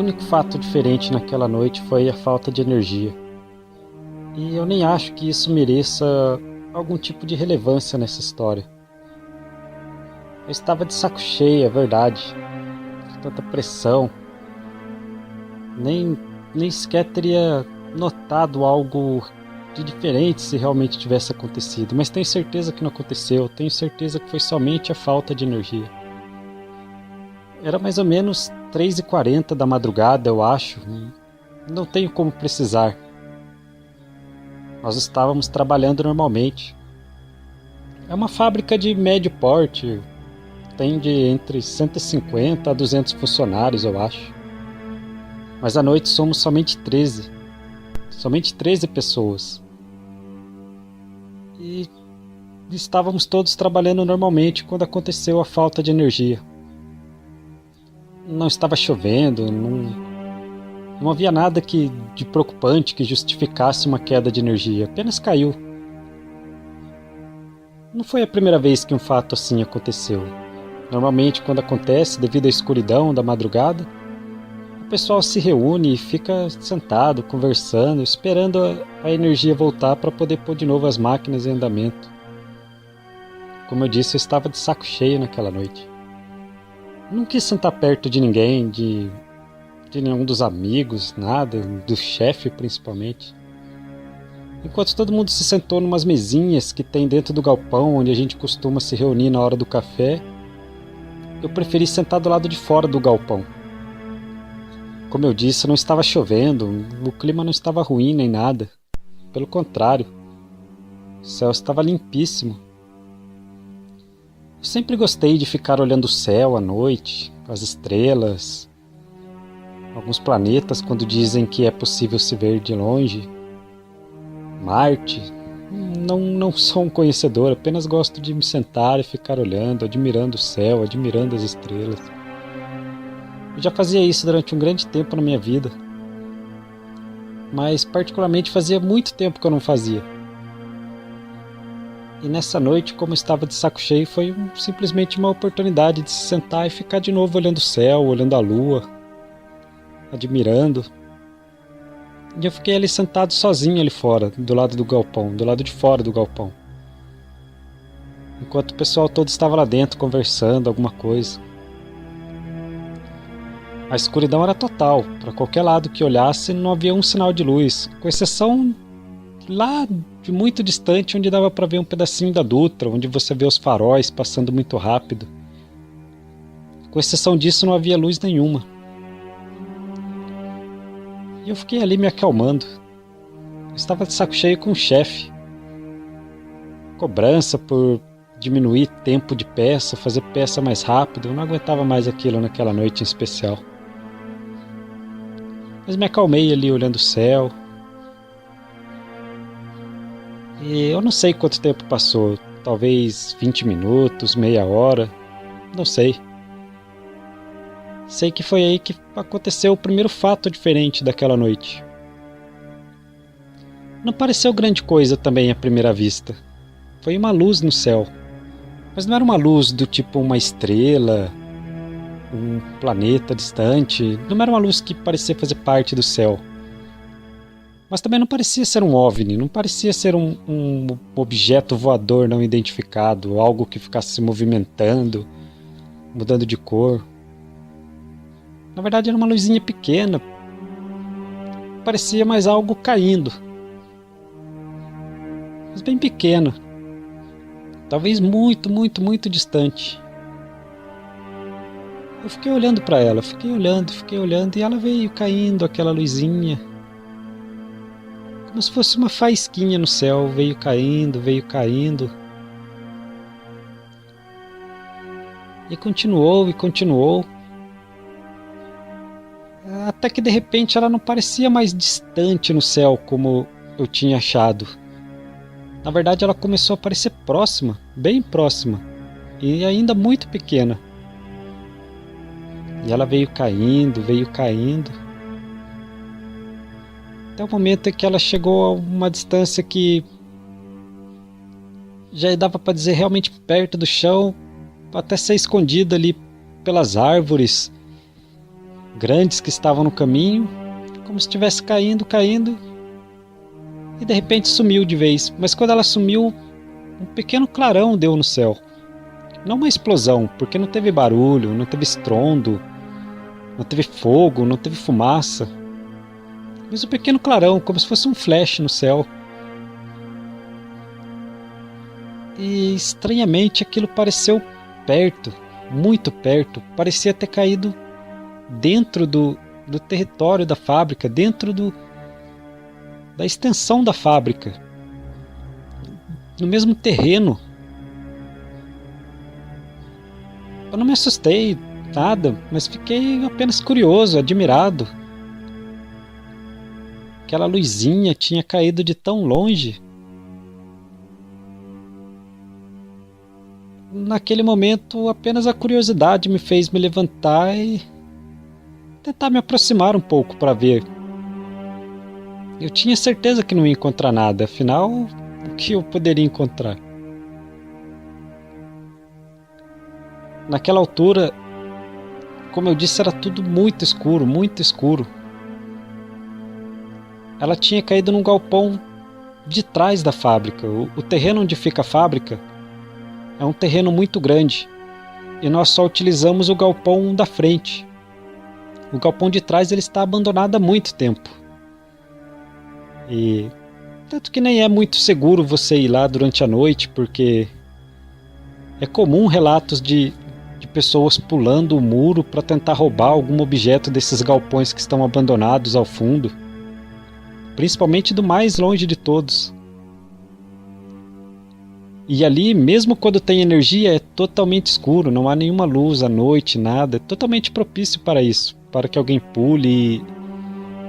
único fato diferente naquela noite foi a falta de energia. E eu nem acho que isso mereça algum tipo de relevância nessa história. Eu estava de saco cheio, é verdade. De tanta pressão. Nem, nem sequer teria notado algo de diferente se realmente tivesse acontecido. Mas tenho certeza que não aconteceu. Tenho certeza que foi somente a falta de energia. Era mais ou menos 3h40 da madrugada, eu acho. Não tenho como precisar. Nós estávamos trabalhando normalmente. É uma fábrica de médio porte. Tem de entre 150 a 200 funcionários, eu acho. Mas à noite somos somente 13. Somente 13 pessoas. E estávamos todos trabalhando normalmente quando aconteceu a falta de energia. Não estava chovendo, não havia nada de preocupante que justificasse uma queda de energia. Apenas caiu. Não foi a primeira vez que um fato assim aconteceu. Normalmente, quando acontece, devido à escuridão da madrugada, o pessoal se reúne e fica sentado, conversando, esperando a energia voltar para poder pôr de novo as máquinas em andamento. Como eu disse, eu estava de saco cheio naquela noite. Não quis sentar perto de ninguém, de nenhum dos amigos, nada, do chefe principalmente. Enquanto todo mundo se sentou numas mesinhas que tem dentro do galpão onde a gente costuma se reunir na hora do café, eu preferi sentar do lado de fora do galpão. Como eu disse, não estava chovendo, o clima não estava ruim nem nada. Pelo contrário, o céu estava limpíssimo. Eu sempre gostei de ficar olhando o céu à noite, as estrelas, alguns planetas quando dizem que é possível se ver de longe. Marte. Não sou um conhecedor, apenas gosto de me sentar e ficar olhando, admirando o céu, admirando as estrelas. Eu já fazia isso durante um grande tempo na minha vida, mas particularmente fazia muito tempo que eu não fazia. E nessa noite, como eu estava de saco cheio, foi simplesmente uma oportunidade de se sentar e ficar de novo olhando o céu, olhando a lua, admirando. E eu fiquei ali sentado sozinho ali fora, do lado do galpão, do lado de fora do galpão. Enquanto o pessoal todo estava lá dentro conversando alguma coisa. A escuridão era total, para qualquer lado que olhasse não havia um sinal de luz, com exceção lá de muito distante onde dava para ver um pedacinho da Dutra, onde você vê os faróis passando muito rápido. Com exceção disso não havia luz nenhuma. E eu fiquei ali me acalmando. Eu estava de saco cheio com o chefe. Cobrança por diminuir tempo de peça, fazer peça mais rápido. Eu não aguentava mais aquilo naquela noite em especial. Mas me acalmei ali olhando o céu. E eu não sei quanto tempo passou. Talvez 20 minutos, meia hora. Não sei. Sei que foi aí que aconteceu o primeiro fato diferente daquela noite. Não pareceu grande coisa também à primeira vista. Foi uma luz no céu. Mas não era uma luz do tipo uma estrela, um planeta distante. Não era uma luz que parecia fazer parte do céu. Mas também não parecia ser um OVNI, não parecia ser um objeto voador não identificado, algo que ficasse se movimentando, mudando de cor. Na verdade era uma luzinha pequena, parecia mais algo caindo, mas bem pequeno, talvez muito, muito, muito distante. Eu fiquei olhando para ela, fiquei olhando e ela veio caindo, aquela luzinha, como se fosse uma faísquinha no céu, veio caindo, e continuou, até que de repente ela não parecia mais distante no céu como eu tinha achado. Na verdade ela começou a parecer próxima, bem próxima, e ainda muito pequena. E ela veio caindo, até o momento em que ela chegou a uma distância que já dava para dizer realmente perto do chão, até ser escondida ali pelas árvores. grandes que estavam no caminho, como se estivesse caindo, caindo, e de repente sumiu de vez. Mas quando ela sumiu, um pequeno clarão deu no céu. Não uma explosão, porque não teve barulho, não teve estrondo, não teve fogo, não teve fumaça. Mas um pequeno clarão, como se fosse um flash no céu. E estranhamente aquilo pareceu perto, muito perto. Parecia ter caído dentro do território da fábrica, dentro da extensão da fábrica. No mesmo terreno. Eu não me assustei, nada, mas fiquei apenas curioso, admirado. Aquela luzinha tinha caído de tão longe. Naquele momento, apenas a curiosidade me fez me levantar e tentar me aproximar um pouco para ver. Eu tinha certeza que não ia encontrar nada, afinal, o que eu poderia encontrar? Naquela altura, como eu disse, era tudo muito escuro, muito escuro. Ela tinha caído num galpão de trás da fábrica. O terreno onde fica a fábrica é um terreno muito grande e nós só utilizamos o galpão da frente. O galpão de trás ele está abandonado há muito tempo. E tanto que nem é muito seguro você ir lá durante a noite, porque é comum relatos de pessoas pulando o muro para tentar roubar algum objeto desses galpões que estão abandonados ao fundo, principalmente do mais longe de todos. E ali, mesmo quando tem energia, é totalmente escuro, não há nenhuma luz à noite, nada. É totalmente propício para isso, para que alguém pule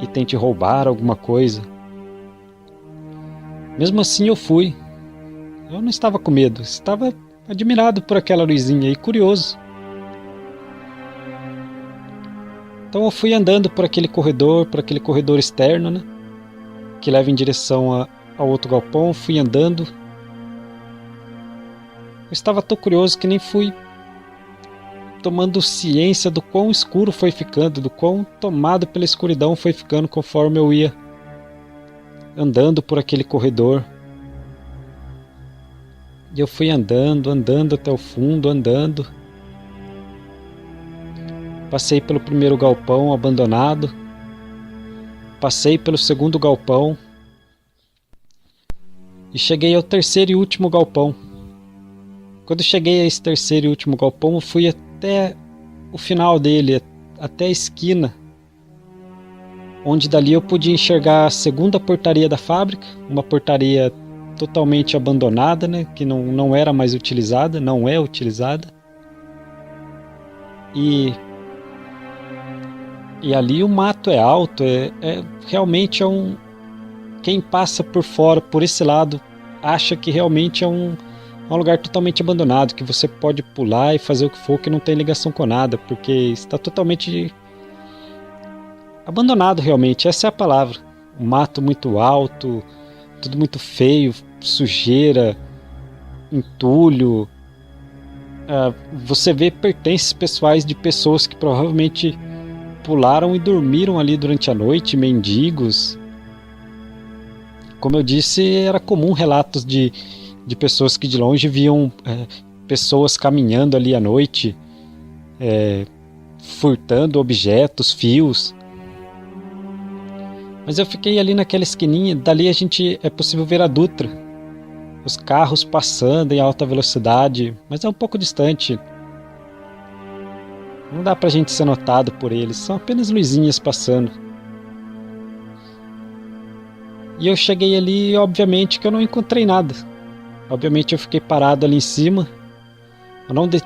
e tente roubar alguma coisa. Mesmo assim eu fui. Eu não estava com medo, estava admirado por aquela luzinha e curioso. Então eu fui andando por aquele corredor externo, né, que leva em direção ao outro galpão. Fui andando. Eu estava tão curioso que nem fui tomando ciência do quão escuro foi ficando, do quão tomado pela escuridão foi ficando conforme eu ia andando por aquele corredor. E eu fui andando até o fundo, andando. Passei pelo primeiro galpão abandonado. Passei pelo segundo galpão. E cheguei ao terceiro e último galpão. Quando cheguei a esse terceiro e último galpão, eu fui até o final dele, até a esquina, onde dali eu podia enxergar a segunda portaria da fábrica, uma portaria totalmente abandonada, né, que não era mais utilizada, não é utilizada. E ali o mato é alto, realmente é um... Quem passa por fora, por esse lado, acha que realmente é um lugar totalmente abandonado, que você pode pular e fazer o que for, que não tem ligação com nada, porque está totalmente abandonado realmente, essa é a palavra. Um mato muito alto, tudo muito feio, sujeira, entulho. Você vê pertences pessoais de pessoas que provavelmente pularam e dormiram ali durante a noite, mendigos. Como eu disse, era comum relatos de pessoas que de longe viam pessoas caminhando ali à noite, furtando objetos, fios. Mas eu fiquei ali naquela esquininha, dali é possível ver a Dutra, os carros passando em alta velocidade, mas é um pouco distante. Não dá pra gente ser notado por eles, são apenas luzinhas passando. E eu cheguei ali e obviamente que eu não encontrei nada. Obviamente eu fiquei parado ali em cima.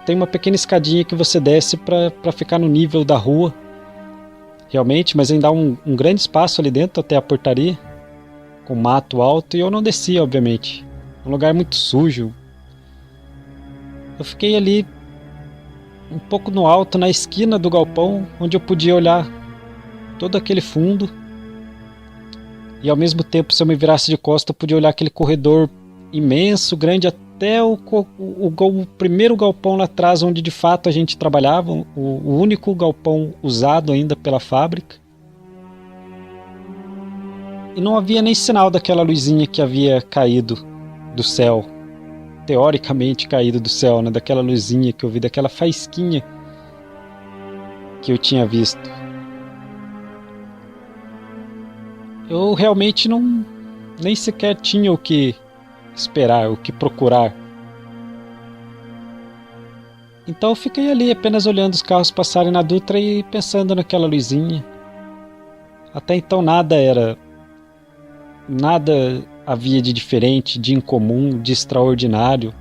Tem uma pequena escadinha que você desce para ficar no nível da rua. Realmente, mas ainda há um grande espaço ali dentro até a portaria, com mato alto, e eu não desci, obviamente. Um lugar muito sujo. Eu fiquei ali um pouco no alto, na esquina do galpão, onde eu podia olhar todo aquele fundo. E ao mesmo tempo, se eu me virasse de costas, eu podia olhar aquele corredor imenso, grande até o primeiro galpão lá atrás, onde de fato a gente trabalhava, o único galpão usado ainda pela fábrica. E não havia nem sinal daquela luzinha que havia caído do céu, teoricamente caído do céu, né? Daquela luzinha que eu vi, daquela faísquinha que eu tinha visto. Eu realmente nem sequer tinha o que esperar, o que procurar. Então eu fiquei ali apenas olhando os carros passarem na Dutra e pensando naquela luzinha. Até então nada havia de diferente, de incomum, de extraordinário.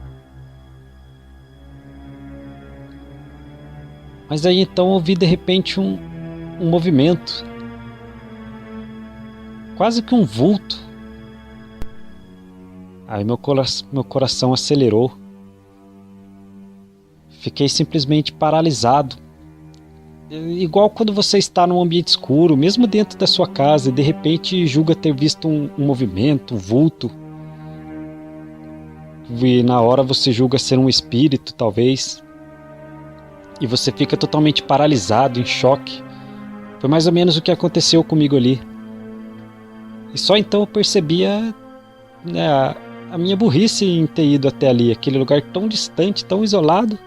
Mas aí então eu vi de repente um movimento, quase que um vulto. Aí meu coração acelerou. Fiquei simplesmente paralisado. Igual quando você está num ambiente escuro, mesmo dentro da sua casa, e de repente julga ter visto um movimento, um vulto. E na hora você julga ser um espírito, talvez. E você fica totalmente paralisado, em choque. Foi mais ou menos o que aconteceu comigo ali. E só então eu percebi a minha burrice em ter ido até ali, aquele lugar tão distante, tão isolado.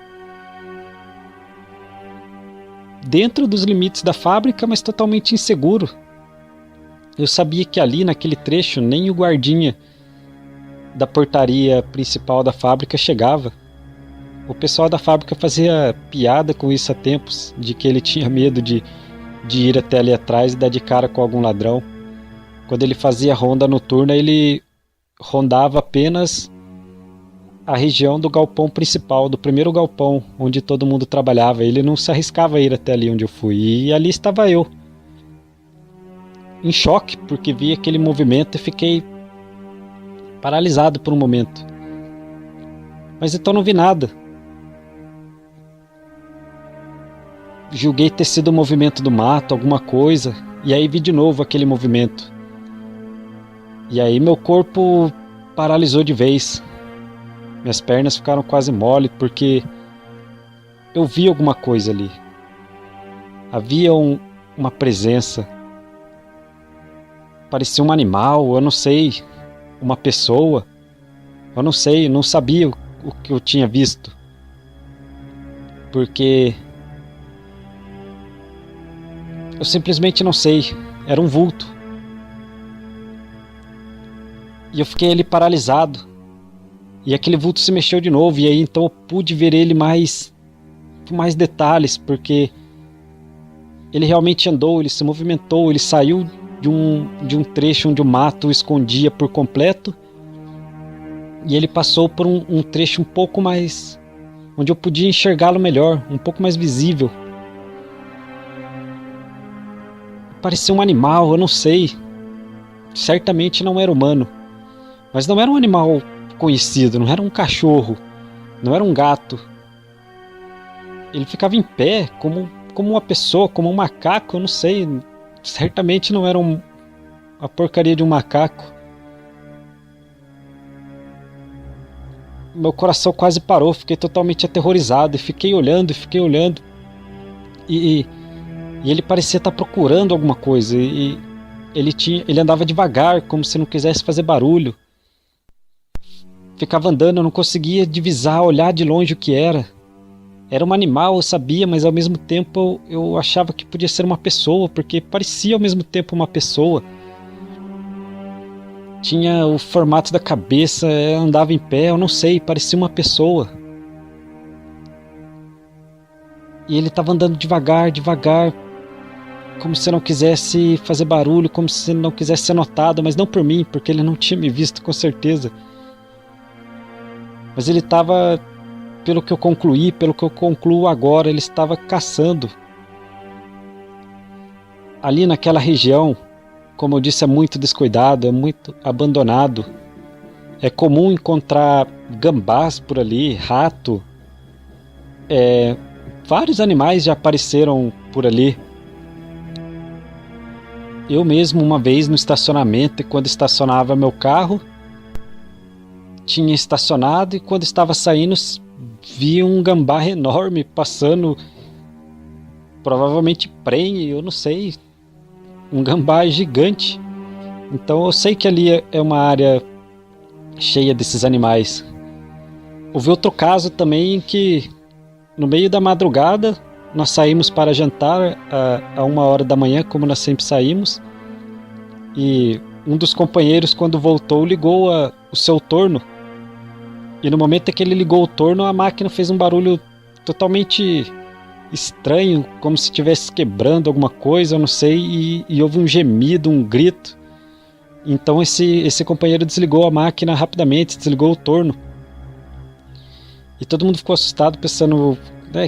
Dentro dos limites da fábrica, mas totalmente inseguro. Eu sabia que ali, naquele trecho, nem o guardinha da portaria principal da fábrica chegava. O pessoal da fábrica fazia piada com isso há tempos, de que ele tinha medo de ir até ali atrás e dar de cara com algum ladrão. Quando ele fazia ronda noturna, ele rondava apenas a região do galpão principal, do primeiro galpão, onde todo mundo trabalhava. Ele não se arriscava a ir até ali onde eu fui. E ali estava eu, em choque, porque vi aquele movimento e fiquei paralisado por um momento. Mas então não vi nada. Julguei ter sido o movimento do mato, alguma coisa, e aí vi de novo aquele movimento. E aí meu corpo paralisou de vez. Minhas pernas ficaram quase mole porque eu vi alguma coisa ali. Havia uma presença. Parecia um animal, eu não sei, uma pessoa. Eu não sei, não sabia o que eu tinha visto. Porque eu simplesmente não sei, era um vulto. E eu fiquei ali paralisado. E aquele vulto se mexeu de novo, e aí então eu pude ver ele com mais detalhes, porque ele realmente andou, ele se movimentou, ele saiu de um trecho onde o mato o escondia por completo, e ele passou por um trecho um pouco mais, onde eu podia enxergá-lo melhor, um pouco mais visível. Parecia um animal, eu não sei, certamente não era humano, mas não era um animal conhecido, não era um cachorro, não era um gato. Ele ficava em pé, como uma pessoa, como um macaco, eu não sei, certamente não era a porcaria de um macaco. Meu coração quase parou, fiquei totalmente aterrorizado, e fiquei olhando, e ele parecia estar procurando alguma coisa, e ele andava devagar, como se não quisesse fazer barulho. Ficava andando, eu não conseguia divisar, olhar de longe o que era. Era um animal, eu sabia, mas ao mesmo tempo eu achava que podia ser uma pessoa, porque parecia ao mesmo tempo uma pessoa. Tinha o formato da cabeça, andava em pé, eu não sei, parecia uma pessoa. E ele estava andando devagar, como se não quisesse fazer barulho, como se não quisesse ser notado, mas não por mim, porque ele não tinha me visto com certeza. Mas ele estava, pelo que eu concluo agora, ele estava caçando. Ali naquela região, como eu disse, é muito descuidado, é muito abandonado. É comum encontrar gambás por ali, rato. Vários animais já apareceram por ali. Eu mesmo, uma vez no estacionamento, quando estacionava meu carro, tinha estacionado e quando estava saindo vi um gambá enorme passando, provavelmente prenhe, eu não sei, um gambá gigante. Então eu sei que ali é uma área cheia desses animais. Houve outro caso também em que no meio da madrugada nós saímos para jantar a 1 hora da manhã, como nós sempre saímos, e um dos companheiros, quando voltou, ligou o seu torno, e no momento em que ele ligou o torno, a máquina fez um barulho totalmente estranho, como se estivesse quebrando alguma coisa, eu não sei, e houve um gemido, um grito. Então esse companheiro desligou a máquina rapidamente, desligou o torno, e todo mundo ficou assustado pensando,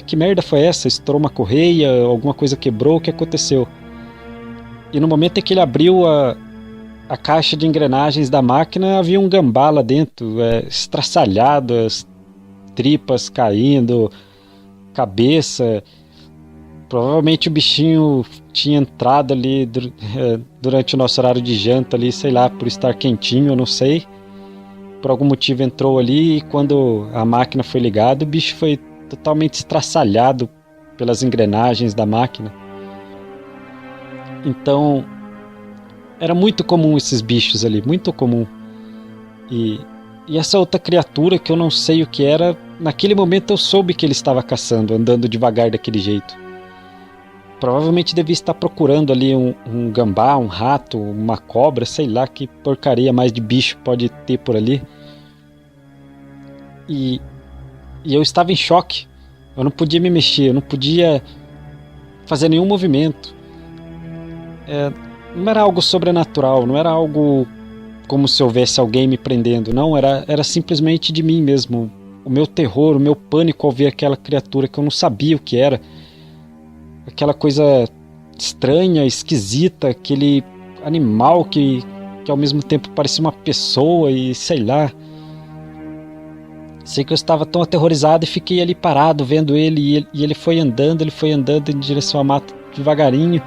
que merda foi essa? Estourou uma correia, alguma coisa quebrou, o que aconteceu? E no momento em que ele abriu a caixa de engrenagens da máquina, havia um gambá lá dentro, estraçalhado, as tripas caindo, cabeça. Provavelmente o bichinho tinha entrado ali durante o nosso horário de janta ali, sei lá, por estar quentinho, eu não sei. Por algum motivo entrou ali e quando a máquina foi ligada, o bicho foi totalmente estraçalhado pelas engrenagens da máquina. Então, era muito comum esses bichos ali, muito comum. E essa outra criatura que eu não sei o que era, naquele momento eu soube que ele estava caçando, andando devagar daquele jeito. Provavelmente devia estar procurando ali um gambá, um rato, uma cobra, sei lá que porcaria mais de bicho pode ter por ali. E eu estava em choque. Eu não podia me mexer, eu não podia fazer nenhum movimento. Não era algo sobrenatural, não era algo como se houvesse alguém me prendendo, não, era simplesmente de mim mesmo. O meu terror, o meu pânico ao ver aquela criatura que eu não sabia o que era. Aquela coisa estranha, esquisita, aquele animal que ao mesmo tempo parecia uma pessoa e sei lá. Sei que eu estava tão aterrorizado e fiquei ali parado vendo ele e ele foi andando em direção à mata devagarinho,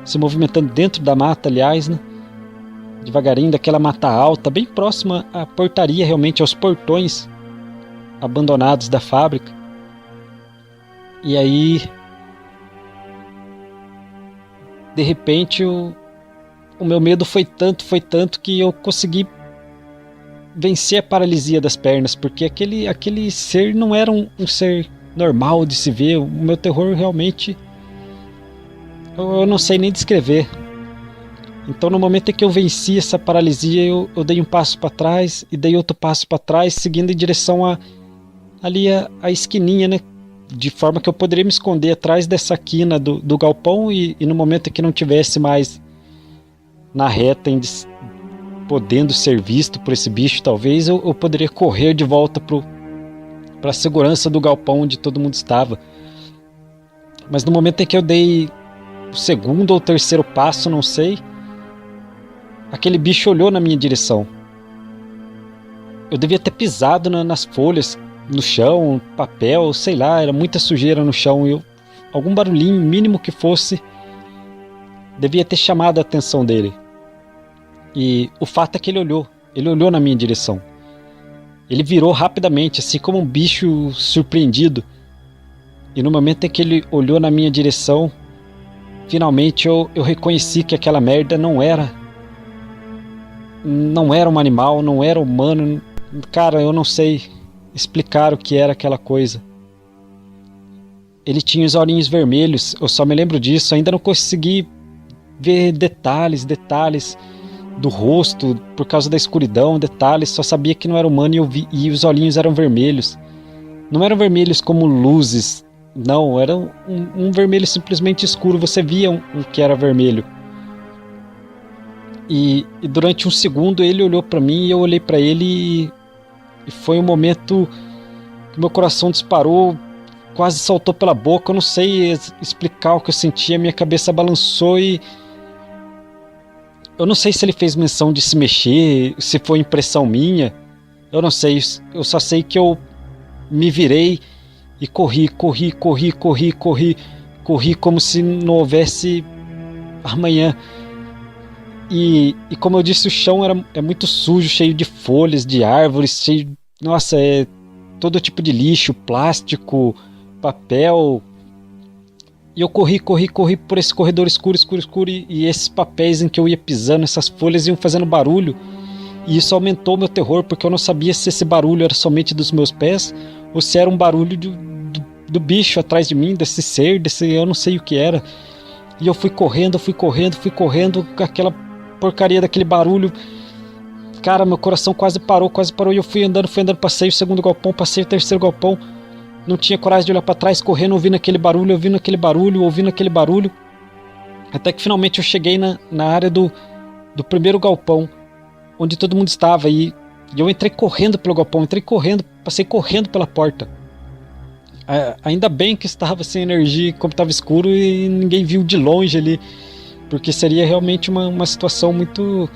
se movimentando dentro da mata, aliás, né? Devagarinho, daquela mata alta, bem próxima à portaria, realmente, aos portões abandonados da fábrica. E aí, de repente, o meu medo foi tanto que eu consegui vencer a paralisia das pernas, porque aquele ser não era um ser normal de se ver. O meu terror realmente, eu não sei nem descrever. Então no momento em que eu venci essa paralisia, eu dei um passo para trás e dei outro passo para trás, seguindo em direção ali a esquininha, né? De forma que eu poderia me esconder atrás dessa quina do galpão e no momento em que não tivesse mais na reta, podendo ser visto por esse bicho, talvez eu poderia correr de volta para a segurança do galpão onde todo mundo estava. Mas no momento em que eu dei o segundo ou terceiro passo, não sei, aquele bicho olhou na minha direção. Eu devia ter pisado nas folhas, no chão, papel, sei lá, era muita sujeira no chão. Algum barulhinho, mínimo que fosse, devia ter chamado a atenção dele. E o fato é que ele olhou na minha direção. Ele virou rapidamente, assim como um bicho surpreendido. E no momento em que ele olhou na minha direção, finalmente eu reconheci que aquela merda não era um animal, não era humano. Cara, eu não sei explicar o que era aquela coisa. Ele tinha os olhinhos vermelhos, eu só me lembro disso, ainda não consegui ver detalhes do rosto, por causa da escuridão, detalhes, só sabia que não era humano e os olhinhos eram vermelhos. Não eram vermelhos como luzes, não, era um vermelho simplesmente escuro, você via um que era vermelho. E durante um segundo ele olhou para mim e eu olhei para ele e foi um momento que meu coração disparou, quase saltou pela boca, eu não sei explicar o que eu senti, a minha cabeça balançou e eu não sei se ele fez menção de se mexer, se foi impressão minha, eu não sei, eu só sei que eu me virei e corri como se não houvesse amanhã. E como eu disse, o chão é muito sujo, cheio de folhas, de árvores, cheio. Nossa, é todo tipo de lixo, plástico, papel. E eu corri por esse corredor escuro, escuro, escuro, e esses papéis em que eu ia pisando, essas folhas iam fazendo barulho. E isso aumentou meu terror, porque eu não sabia se esse barulho era somente dos meus pés, ou se era um barulho do bicho atrás de mim, desse ser, eu não sei o que era. E eu fui correndo, com aquela porcaria daquele barulho. Cara, meu coração quase parou, e eu fui andando, passei o segundo galpão, passei o terceiro galpão. Não tinha coragem de olhar para trás, correndo, ouvindo aquele barulho. Até que finalmente eu cheguei na área do primeiro galpão, onde todo mundo estava. E eu entrei correndo pelo galpão, passei correndo pela porta. Ainda bem que estava sem energia, como estava escuro e ninguém viu de longe ali, porque seria realmente uma situação muito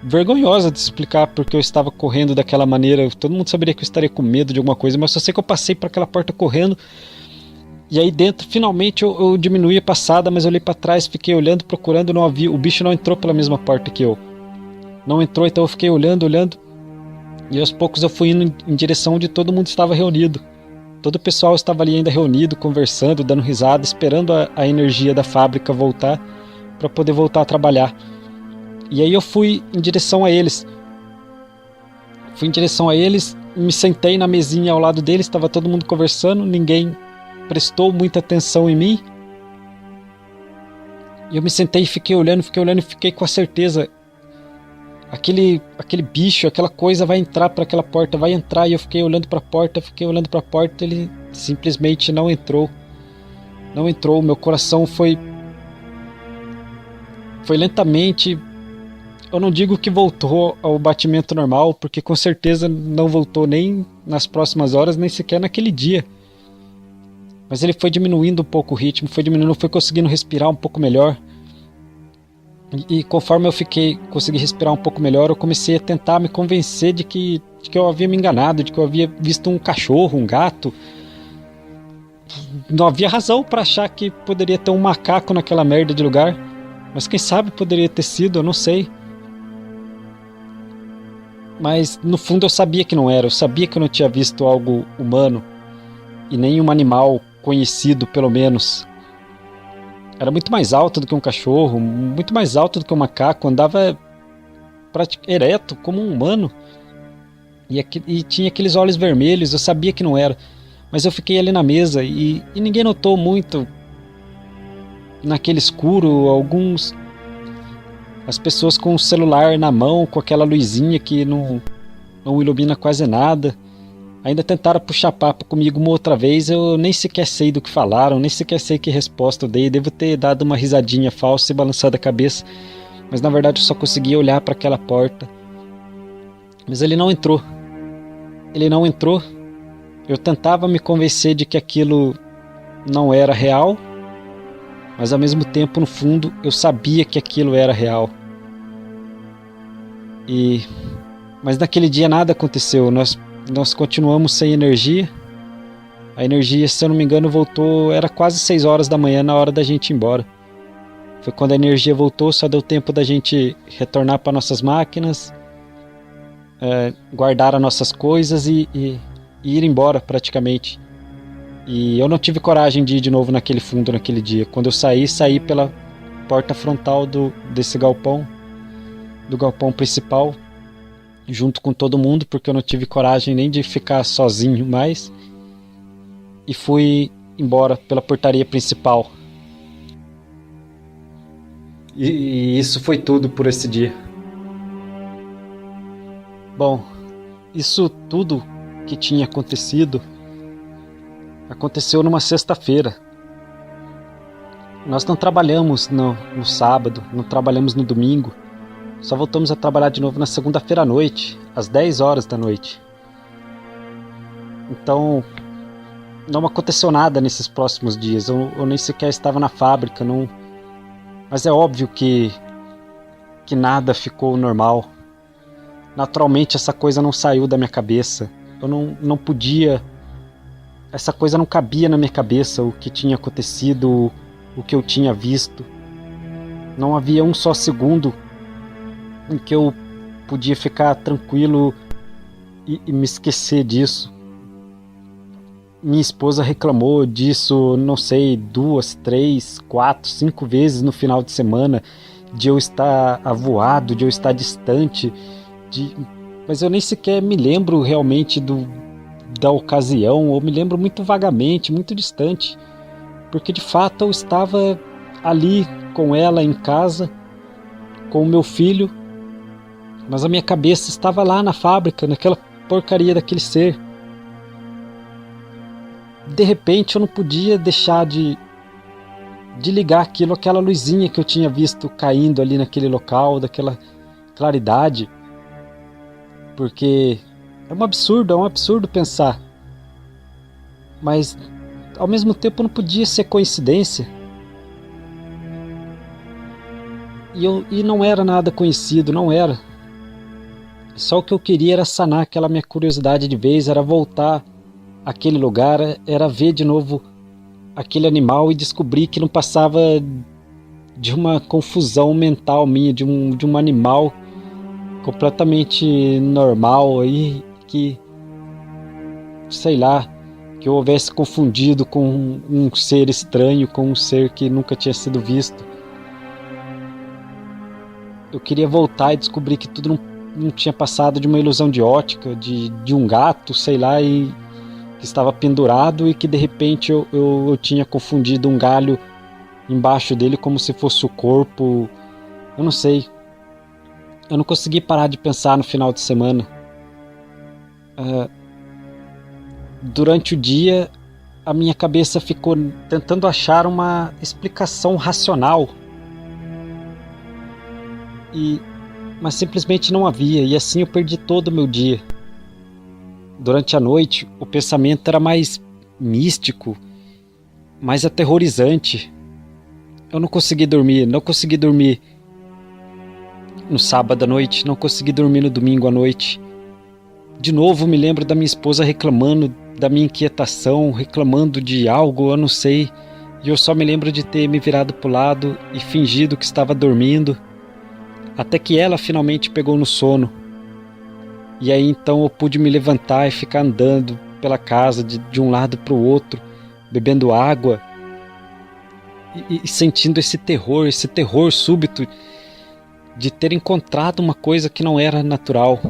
vergonhosa de explicar porque eu estava correndo daquela maneira. Todo mundo saberia que eu estaria com medo de alguma coisa, mas só sei que eu passei por aquela porta correndo. E aí dentro, finalmente, eu diminuí a passada, mas eu olhei para trás, fiquei olhando, procurando, não havia. O bicho não entrou pela mesma porta que eu. Não entrou, então eu fiquei olhando. E aos poucos eu fui indo em direção onde todo mundo estava reunido. Todo o pessoal estava ali ainda reunido, conversando, dando risada, esperando a energia da fábrica voltar, para poder voltar a trabalhar. E aí eu fui em direção a eles. Me sentei na mesinha ao lado deles, estava todo mundo conversando, ninguém prestou muita atenção em mim. E eu me sentei e fiquei olhando e fiquei com a certeza. Aquele bicho, aquela coisa vai entrar para aquela porta, vai entrar. E eu fiquei olhando para a porta, ele simplesmente não entrou. Não entrou, meu coração foi lentamente. Eu não digo que voltou ao batimento normal, porque com certeza não voltou nem nas próximas horas, nem sequer naquele dia. Mas ele foi diminuindo um pouco o ritmo, eu fui conseguindo respirar um pouco melhor. E conforme eu consegui respirar um pouco melhor, eu comecei a tentar me convencer de que eu havia me enganado, de que eu havia visto um cachorro, um gato. Não havia razão para achar que poderia ter um macaco naquela merda de lugar, mas quem sabe poderia ter sido, eu não sei. Mas no fundo eu sabia que não era, eu sabia que eu não tinha visto algo humano e nem um animal conhecido, pelo menos. Era muito mais alto do que um cachorro, muito mais alto do que um macaco, andava ereto como um humano e tinha aqueles olhos vermelhos. Eu sabia que não era, mas eu fiquei ali na mesa e ninguém notou muito naquele escuro. As pessoas com o celular na mão, com aquela luzinha que não ilumina quase nada, ainda tentaram puxar papo comigo uma outra vez. Eu nem sequer sei do que falaram, nem sequer sei que resposta eu dei. Devo ter dado uma risadinha falsa e balançado a cabeça, mas na verdade eu só conseguia olhar para aquela porta. Mas ele não entrou. Eu tentava me convencer de que aquilo não era real, mas ao mesmo tempo, no fundo, eu sabia que aquilo era real. Mas naquele dia nada aconteceu. Nós continuamos sem energia. A energia, se eu não me engano, voltou. Era quase 6 horas da manhã, na hora da gente ir embora. Foi quando a energia voltou, só deu tempo da gente retornar para nossas máquinas, guardar as nossas coisas e ir embora praticamente. E eu não tive coragem de ir de novo naquele fundo naquele dia. Quando eu saí pela porta frontal desse galpão, do galpão principal, junto com todo mundo, porque eu não tive coragem nem de ficar sozinho mais, e fui embora pela portaria principal. E isso foi tudo por esse dia. Bom, isso tudo que tinha acontecido aconteceu numa sexta-feira. Nós não trabalhamos no sábado, não trabalhamos no domingo. Só voltamos a trabalhar de novo na segunda-feira à noite, às 10 horas da noite. Então, não aconteceu nada nesses próximos dias. Eu nem sequer estava na fábrica. Mas é óbvio que nada ficou normal. Naturalmente, essa coisa não saiu da minha cabeça. Eu não podia... Essa coisa não cabia na minha cabeça, o que tinha acontecido, o que eu tinha visto. Não havia um só segundo em que eu podia ficar tranquilo e me esquecer disso. Minha esposa reclamou disso, não sei, 2, 3, 4, 5 vezes no final de semana, de eu estar avoado, de eu estar distante, mas eu nem sequer me lembro realmente da ocasião, ou me lembro muito vagamente, muito distante, porque de fato eu estava ali com ela em casa, com o meu filho, mas a minha cabeça estava lá na fábrica, naquela porcaria daquele ser. De repente eu não podia deixar de ligar aquilo, aquela luzinha que eu tinha visto caindo ali naquele local, daquela claridade, porque é um absurdo pensar, mas ao mesmo tempo não podia ser coincidência, e não era nada conhecido, não era. Só o que eu queria era sanar aquela minha curiosidade de vez, era voltar àquele lugar, era ver de novo aquele animal e descobrir que não passava de uma confusão mental minha, de um animal completamente normal aí, que, sei lá, que eu houvesse confundido com um ser estranho, com um ser que nunca tinha sido visto. Eu queria voltar e descobrir que tudo não tinha passado de uma ilusão de ótica, de um gato, sei lá, e que estava pendurado e que de repente eu tinha confundido um galho embaixo dele como se fosse o corpo. Eu não sei. Eu não consegui parar de pensar no final de semana. Durante o dia, a minha cabeça ficou tentando achar uma explicação racional, mas simplesmente não havia, e assim eu perdi todo o meu dia. Durante a noite, o pensamento era mais místico, mais aterrorizante. Eu não consegui dormir no sábado à noite, não consegui dormir no domingo à noite. De novo me lembro da minha esposa reclamando da minha inquietação, reclamando de algo, eu não sei, e eu só me lembro de ter me virado para o lado e fingido que estava dormindo, até que ela finalmente pegou no sono. E aí então eu pude me levantar e ficar andando pela casa de um lado para o outro, bebendo água e sentindo esse terror súbito de ter encontrado uma coisa que não era natural.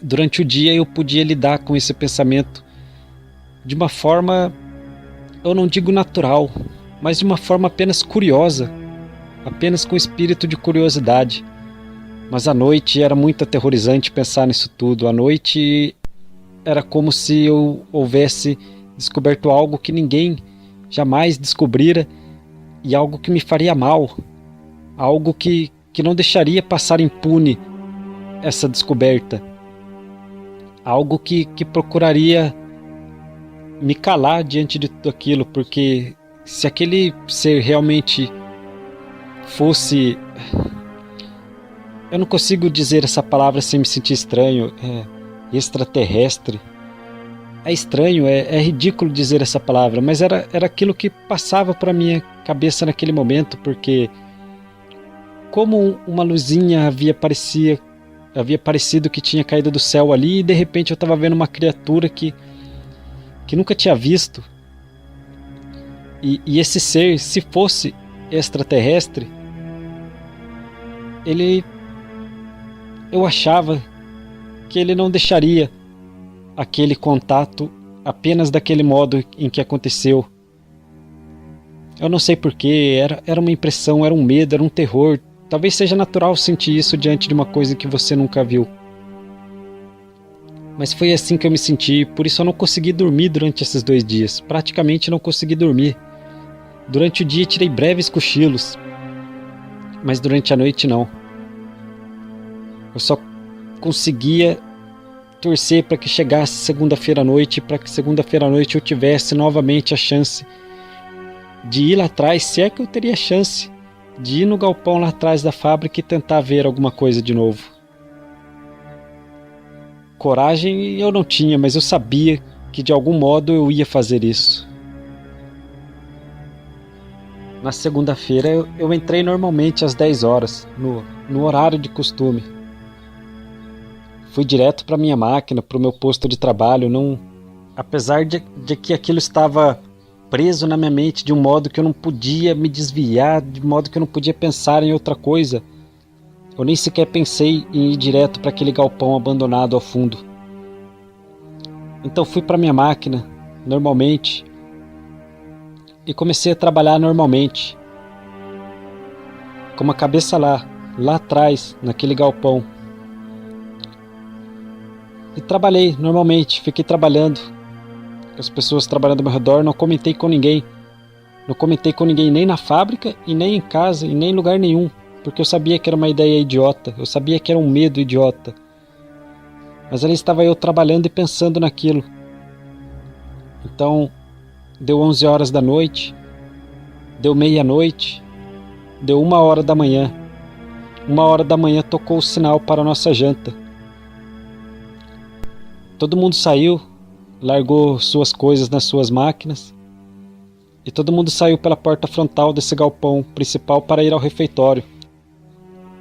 Durante o dia eu podia lidar com esse pensamento de uma forma, eu não digo natural, mas de uma forma apenas curiosa, apenas com espírito de curiosidade. Mas à noite era muito aterrorizante pensar nisso tudo. À noite era como se eu houvesse descoberto algo que ninguém jamais descobrira, e algo que me faria mal, algo que não deixaria passar impune essa descoberta, algo que procuraria me calar diante de tudo aquilo, porque se aquele ser realmente fosse... Eu não consigo dizer essa palavra sem me sentir estranho, extraterrestre. É estranho, é ridículo dizer essa palavra, mas era aquilo que passava para minha cabeça naquele momento, porque como uma luzinha havia parecido que tinha caído do céu ali, e de repente eu estava vendo uma criatura que nunca tinha visto. E esse ser, se fosse extraterrestre, eu achava que ele não deixaria aquele contato apenas daquele modo em que aconteceu. Eu não sei porquê, era uma impressão, era um medo, era um terror. Talvez seja natural sentir isso diante de uma coisa que você nunca viu. Mas foi assim que eu me senti, por isso eu não consegui dormir durante esses 2 dias. Praticamente não consegui dormir. Durante o dia tirei breves cochilos, mas durante a noite não. Eu só conseguia torcer para que chegasse segunda-feira à noite, para que segunda-feira à noite eu tivesse novamente a chance de ir lá atrás, se é que eu teria chance, de ir no galpão lá atrás da fábrica e tentar ver alguma coisa de novo. Coragem eu não tinha, mas eu sabia que de algum modo eu ia fazer isso. Na segunda-feira eu entrei normalmente às 10 horas, no horário de costume. Fui direto para minha máquina, para o meu posto de trabalho, não, apesar de que aquilo estava preso na minha mente de um modo que eu não podia me desviar, de modo que eu não podia pensar em outra coisa. Eu nem sequer pensei em ir direto para aquele galpão abandonado ao fundo. Então fui para minha máquina, normalmente, e comecei a trabalhar normalmente, com a cabeça lá atrás, naquele galpão. E trabalhei normalmente, fiquei trabalhando, com as pessoas trabalhando ao meu redor, não comentei com ninguém. Não comentei com ninguém nem na fábrica, e nem em casa, e nem em lugar nenhum, porque eu sabia que era uma ideia idiota, eu sabia que era um medo idiota. Mas ali estava eu trabalhando e pensando naquilo. Então, deu 11 horas da noite, deu meia-noite, deu 1 hora da manhã. 1 hora da manhã tocou o sinal para a nossa janta. Todo mundo saiu, largou suas coisas nas suas máquinas, e todo mundo saiu pela porta frontal desse galpão principal para ir ao refeitório.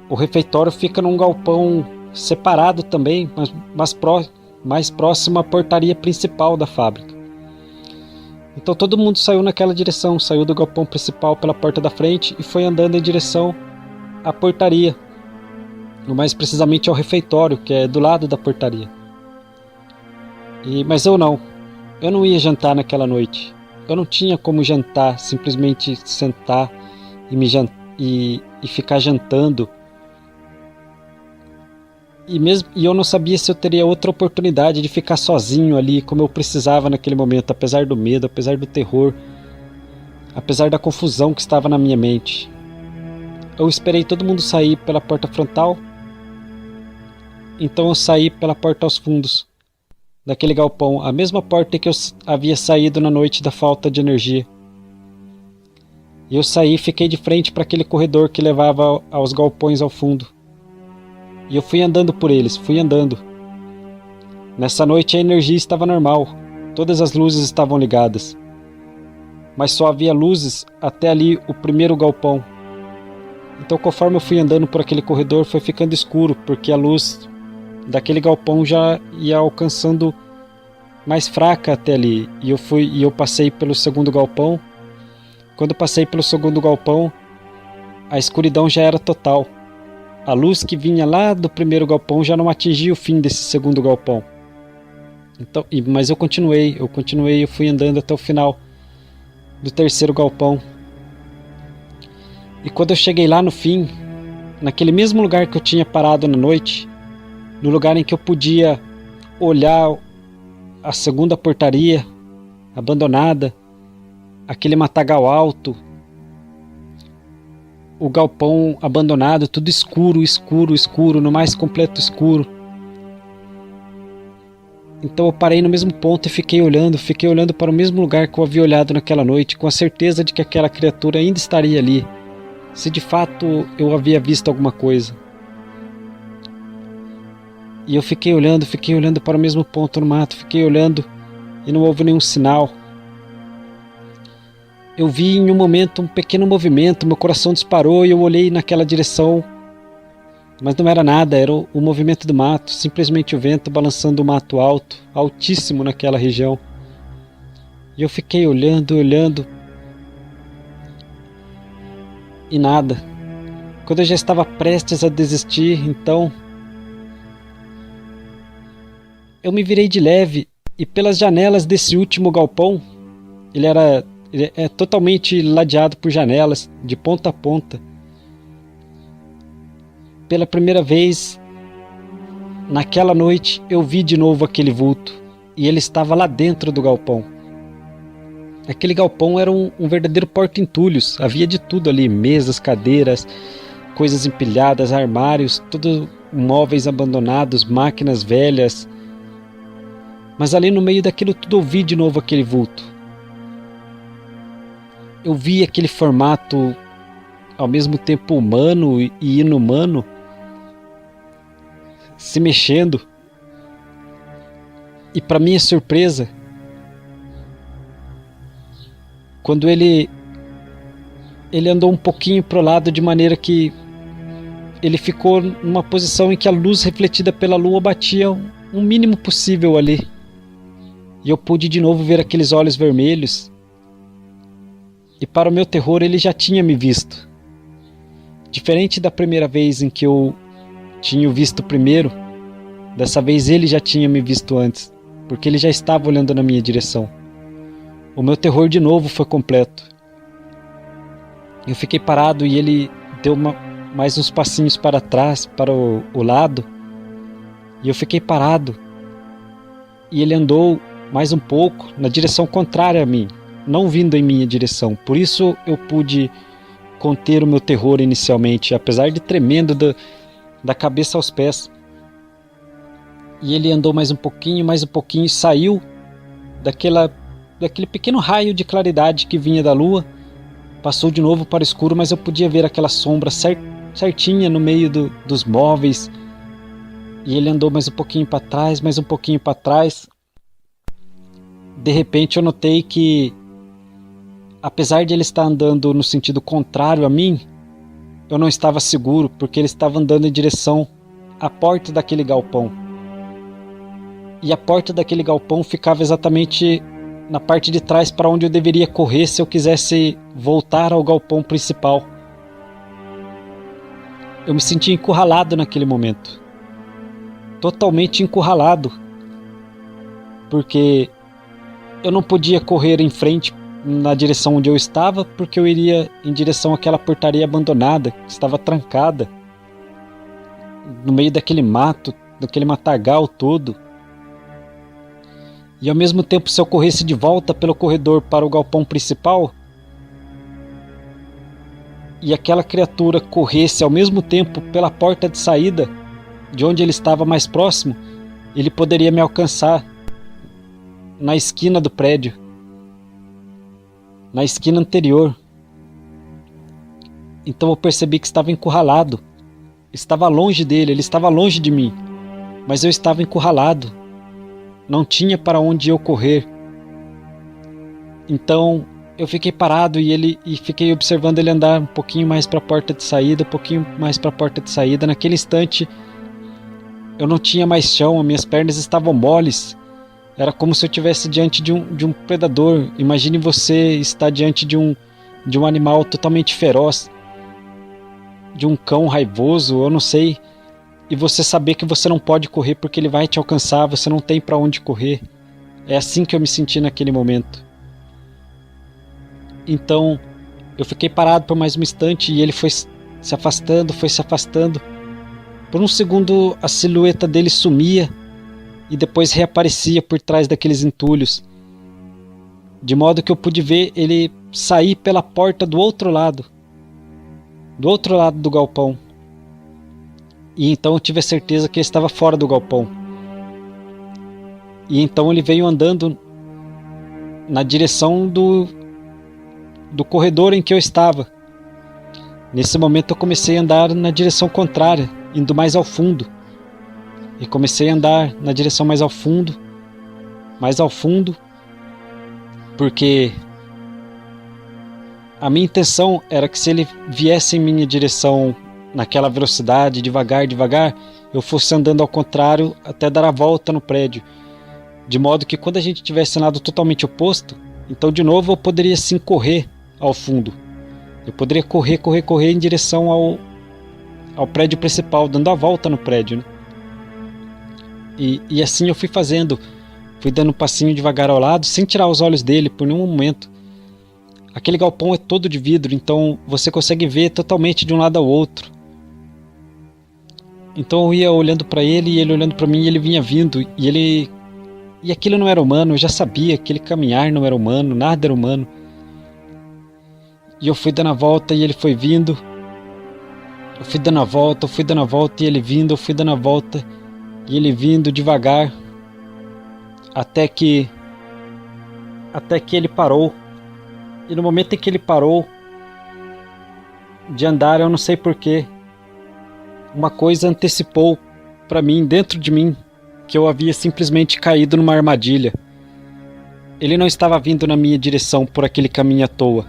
O refeitório fica num galpão separado também, mas mais próximo à portaria principal da fábrica. Então todo mundo saiu naquela direção, saiu do galpão principal pela porta da frente e foi andando em direção à portaria, ou mais precisamente ao refeitório, que é do lado da portaria. Mas eu não ia jantar naquela noite. Eu não tinha como jantar, simplesmente sentar e ficar jantando. E eu não sabia se eu teria outra oportunidade de ficar sozinho ali, como eu precisava naquele momento, apesar do medo, apesar do terror, apesar da confusão que estava na minha mente. Eu esperei todo mundo sair pela porta frontal, então eu saí pela porta aos fundos daquele galpão, a mesma porta que eu havia saído na noite da falta de energia. E eu saí e fiquei de frente para aquele corredor que levava aos galpões ao fundo. E eu fui andando por eles, fui andando. Nessa noite a energia estava normal, todas as luzes estavam ligadas. Mas só havia luzes até ali o primeiro galpão. Então conforme eu fui andando por aquele corredor foi ficando escuro, porque a luz daquele galpão já ia alcançando mais fraca até ali. E eu passei pelo segundo galpão. Quando passei pelo segundo galpão, a escuridão já era total. A luz que vinha lá do primeiro galpão já não atingia o fim desse segundo galpão. Então, mas eu continuei, eu fui andando até o final do terceiro galpão. E quando eu cheguei lá no fim, naquele mesmo lugar que eu tinha parado na noite, no lugar em que eu podia olhar a segunda portaria abandonada, aquele matagal alto, o galpão abandonado, tudo escuro, escuro, escuro, no mais completo escuro. Então eu parei no mesmo ponto e fiquei olhando para o mesmo lugar que eu havia olhado naquela noite, com a certeza de que aquela criatura ainda estaria ali, se de fato eu havia visto alguma coisa. E eu fiquei olhando para o mesmo ponto no mato, fiquei olhando e não houve nenhum sinal. Eu vi em um momento um pequeno movimento, meu coração disparou e eu olhei naquela direção, mas não era nada, era o movimento do mato, simplesmente o vento balançando o mato alto, altíssimo naquela região. E eu fiquei olhando e nada. Quando eu já estava prestes a desistir, então eu me virei de leve e pelas janelas desse último galpão, ele é totalmente ladeado por janelas, de ponta a ponta. Pela primeira vez, naquela noite, eu vi de novo aquele vulto, e ele estava lá dentro do galpão. Aquele galpão era um verdadeiro porta-entulhos, havia de tudo ali, mesas, cadeiras, coisas empilhadas, armários, todos móveis abandonados, máquinas velhas. Mas ali no meio daquilo tudo eu vi de novo aquele vulto. Eu vi aquele formato ao mesmo tempo humano e inumano se mexendo. E para minha surpresa, quando ele ele andou um pouquinho pro lado de maneira que ele ficou numa posição em que a luz refletida pela lua batia o mínimo possível ali. E eu pude de novo ver aqueles olhos vermelhos. E para o meu terror ele já tinha me visto. Diferente da primeira vez em que eu tinha o visto primeiro, dessa vez ele já tinha me visto antes, porque ele já estava olhando na minha direção. O meu terror de novo foi completo. Eu fiquei parado e ele deu mais uns passinhos para trás, para o lado, e eu fiquei parado. E ele andou mais um pouco na direção contrária a mim, não vindo em minha direção. Por isso eu pude conter o meu terror inicialmente, apesar de tremendo da cabeça aos pés. E ele andou mais um pouquinho, saiu daquele pequeno raio de claridade que vinha da lua, passou de novo para o escuro, mas eu podia ver aquela sombra certinha no meio dos móveis. E ele andou mais um pouquinho para trás, mais um pouquinho para trás. De repente eu notei que, apesar de ele estar andando no sentido contrário a mim, eu não estava seguro, porque ele estava andando em direção à porta daquele galpão. E a porta daquele galpão ficava exatamente na parte de trás para onde eu deveria correr se eu quisesse voltar ao galpão principal. Eu me senti encurralado naquele momento. Totalmente encurralado. Porque eu não podia correr em frente na direção onde eu estava, porque eu iria em direção àquela portaria abandonada, que estava trancada, no meio daquele mato, daquele matagal todo. E ao mesmo tempo, se eu corresse de volta pelo corredor para o galpão principal, e aquela criatura corresse ao mesmo tempo pela porta de saída, de onde ele estava mais próximo, ele poderia me alcançar na esquina do prédio, na esquina anterior. Então eu percebi que estava encurralado. Estava longe dele, ele estava longe de mim, mas eu estava encurralado. Não tinha para onde eu correr. Então eu fiquei parado e fiquei observando ele andar um pouquinho mais para a porta de saída, um pouquinho mais para a porta de saída. Naquele instante eu não tinha mais chão, minhas pernas estavam moles. Era como se eu estivesse diante de um predador. Imagine você estar diante de um animal totalmente feroz, de um cão raivoso, eu não sei, e você saber que você não pode correr porque ele vai te alcançar, você não tem para onde correr. É assim que eu me senti naquele momento. Então eu fiquei parado por mais um instante e ele foi se afastando, foi se afastando. Por um segundo a silhueta dele sumia e depois reaparecia por trás daqueles entulhos, de modo que eu pude ver ele sair pela porta do outro lado do galpão. E então eu tive a certeza que ele estava fora do galpão. E então ele veio andando na direção do corredor em que eu estava. Nesse momento eu comecei a andar na direção contrária, indo mais ao fundo. E comecei a andar na direção mais ao fundo, porque a minha intenção era que se ele viesse em minha direção naquela velocidade, devagar, eu fosse andando ao contrário até dar a volta no prédio, de modo que quando a gente tivesse lado totalmente oposto, então de novo eu poderia sim correr ao fundo. Eu poderia correr em direção ao prédio principal, dando a volta no prédio, né? E assim eu fui fazendo, fui dando um passinho devagar ao lado, sem tirar os olhos dele por nenhum momento. Aquele galpão é todo de vidro, então você consegue ver totalmente de um lado ao outro. Então eu ia olhando para ele e ele olhando para mim, e ele vinha vindo, e aquilo não era humano. Eu já sabia, aquele caminhar não era humano, nada era humano. E eu fui dando a volta e ele foi vindo. Eu fui dando a volta e ele vindo, eu fui dando a volta e ele vindo devagar, até que ele parou. E no momento em que ele parou de andar, eu não sei porquê, uma coisa antecipou para mim, dentro de mim, que eu havia simplesmente caído numa armadilha. Ele não estava vindo na minha direção por aquele caminho à toa.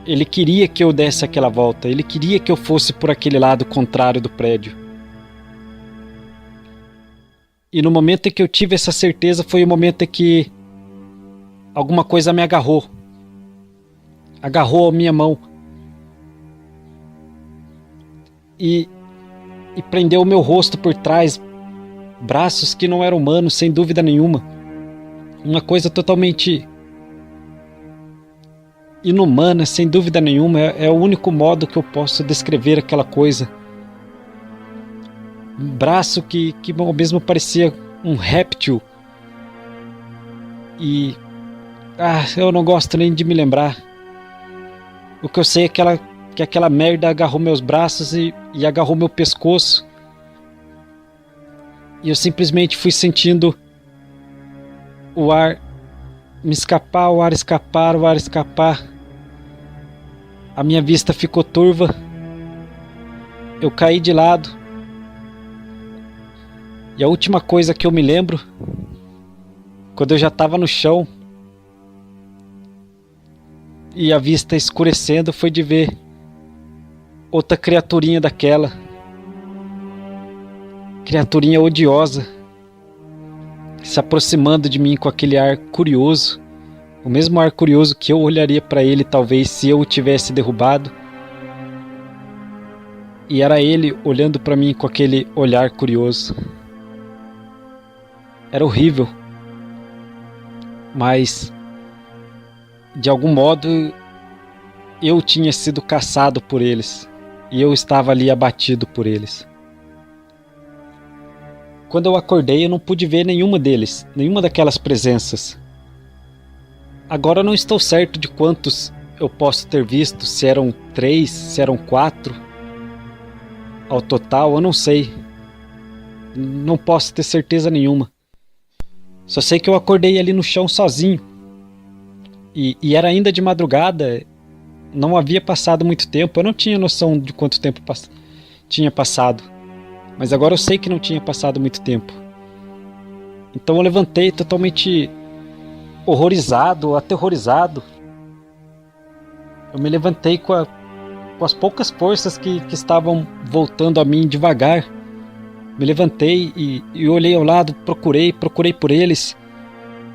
Ele queria que eu desse aquela volta, ele queria que eu fosse por aquele lado contrário do prédio. E no momento em que eu tive essa certeza foi o momento em que alguma coisa me agarrou. Agarrou a minha mão. E prendeu o meu rosto por trás. Braços que não eram humanos, sem dúvida nenhuma. Uma coisa totalmente inumana, sem dúvida nenhuma. É o único modo que eu posso descrever aquela coisa. Um braço que mesmo parecia um réptil. E... eu não gosto nem de me lembrar. O que eu sei é que aquela merda agarrou meus braços e agarrou meu pescoço. E eu simplesmente fui sentindo o ar me escapar, o ar escapar, o ar escapar. A minha vista ficou turva. Eu caí de lado. E a última coisa que eu me lembro, quando eu já estava no chão e a vista escurecendo, foi de ver outra criaturinha daquela. Criaturinha odiosa, se aproximando de mim com aquele ar curioso, o mesmo ar curioso que eu olharia para ele talvez se eu o tivesse derrubado. E era ele olhando para mim com aquele olhar curioso. Era horrível, mas de algum modo eu tinha sido caçado por eles e eu estava ali abatido por eles. Quando eu acordei, eu não pude ver nenhuma deles, nenhuma daquelas presenças. Agora eu não estou certo de quantos eu posso ter visto, se eram 3, se eram 4 ao total, eu não sei. Não posso ter certeza nenhuma. Só sei que eu acordei ali no chão sozinho. E era ainda de madrugada, não havia passado muito tempo, eu não tinha noção de quanto tempo tinha passado. Mas agora eu sei que não tinha passado muito tempo. Então eu levantei totalmente horrorizado, aterrorizado. Eu me levantei com as poucas forças que estavam voltando a mim devagar. Me levantei e olhei ao lado, procurei por eles.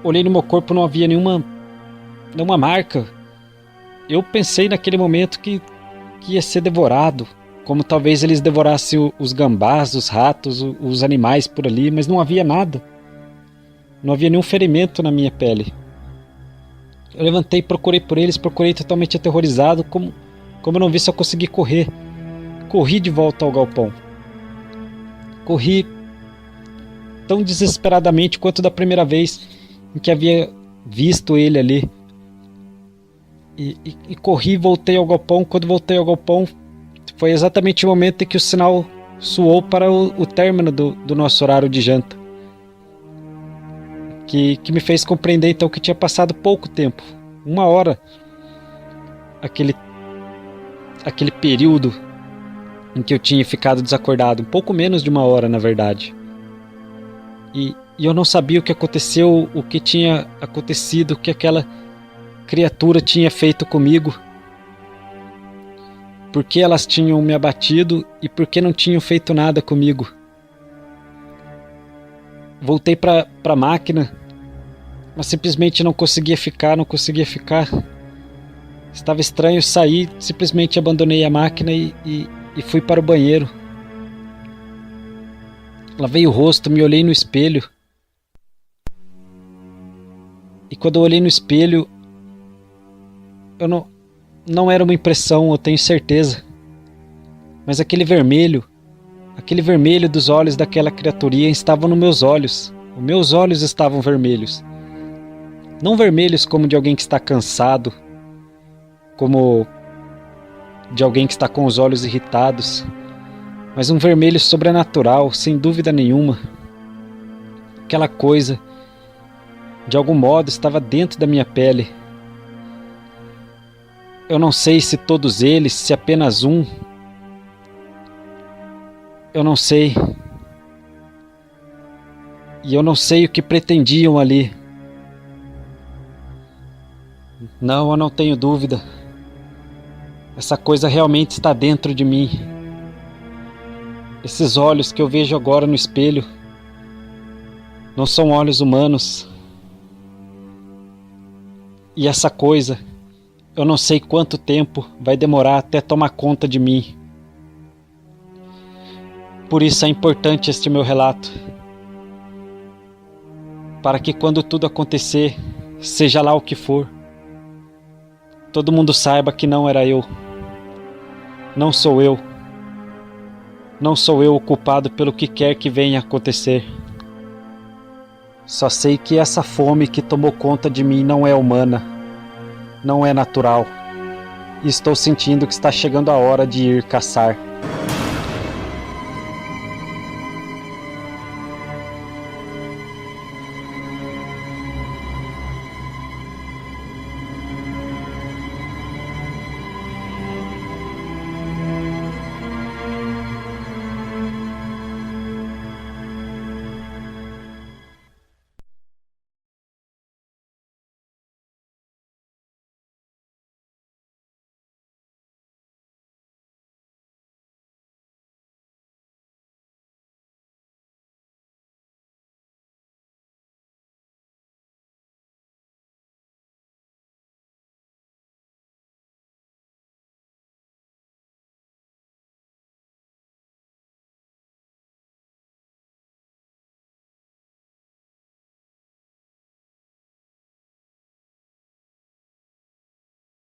Olhei no meu corpo, não havia nenhuma marca. Eu pensei naquele momento que ia ser devorado, como talvez eles devorassem os gambás, os ratos, os animais por ali, mas não havia nada. Não havia nenhum ferimento na minha pele. Eu levantei, procurei por eles, procurei totalmente aterrorizado, como eu não vi se eu consegui correr. Corri de volta ao galpão. Corri tão desesperadamente quanto da primeira vez em que havia visto ele ali. E corri e voltei ao galpão. Quando voltei ao galpão, foi exatamente o momento em que o sinal soou para o término do nosso horário de janta. Que me fez compreender então que tinha passado pouco tempo. 1 hora. Aquele período em que eu tinha ficado desacordado. Um pouco menos de 1 hora, na verdade. E eu não sabia o que aconteceu, o que tinha acontecido, o que aquela criatura tinha feito comigo. Por que elas tinham me abatido e por que não tinham feito nada comigo? Voltei para a máquina, mas simplesmente não conseguia ficar. Estava estranho, saí, simplesmente abandonei a máquina e fui para o banheiro. Lavei o rosto, me olhei no espelho. E quando eu olhei no espelho, eu não era uma impressão, eu tenho certeza. Mas aquele vermelho dos olhos daquela criaturinha estava nos meus olhos. Os meus olhos estavam vermelhos. Não vermelhos como de alguém que está cansado, como de alguém que está com os olhos irritados, mas um vermelho sobrenatural, sem dúvida nenhuma. Aquela coisa, de algum modo, estava dentro da minha pele. Eu não sei se todos eles, se apenas um. Eu não sei. E eu não sei o que pretendiam ali. Não, eu não tenho dúvida. Essa coisa realmente está dentro de mim. Esses olhos que eu vejo agora no espelho não são olhos humanos. E essa coisa, eu não sei quanto tempo vai demorar até tomar conta de mim. Por isso é importante este meu relato, para que quando tudo acontecer, seja lá o que for, todo mundo saiba que não era eu. Não sou eu. Não sou eu o culpado pelo que quer que venha a acontecer. Só sei que essa fome que tomou conta de mim não é humana, não é natural. E estou sentindo que está chegando a hora de ir caçar.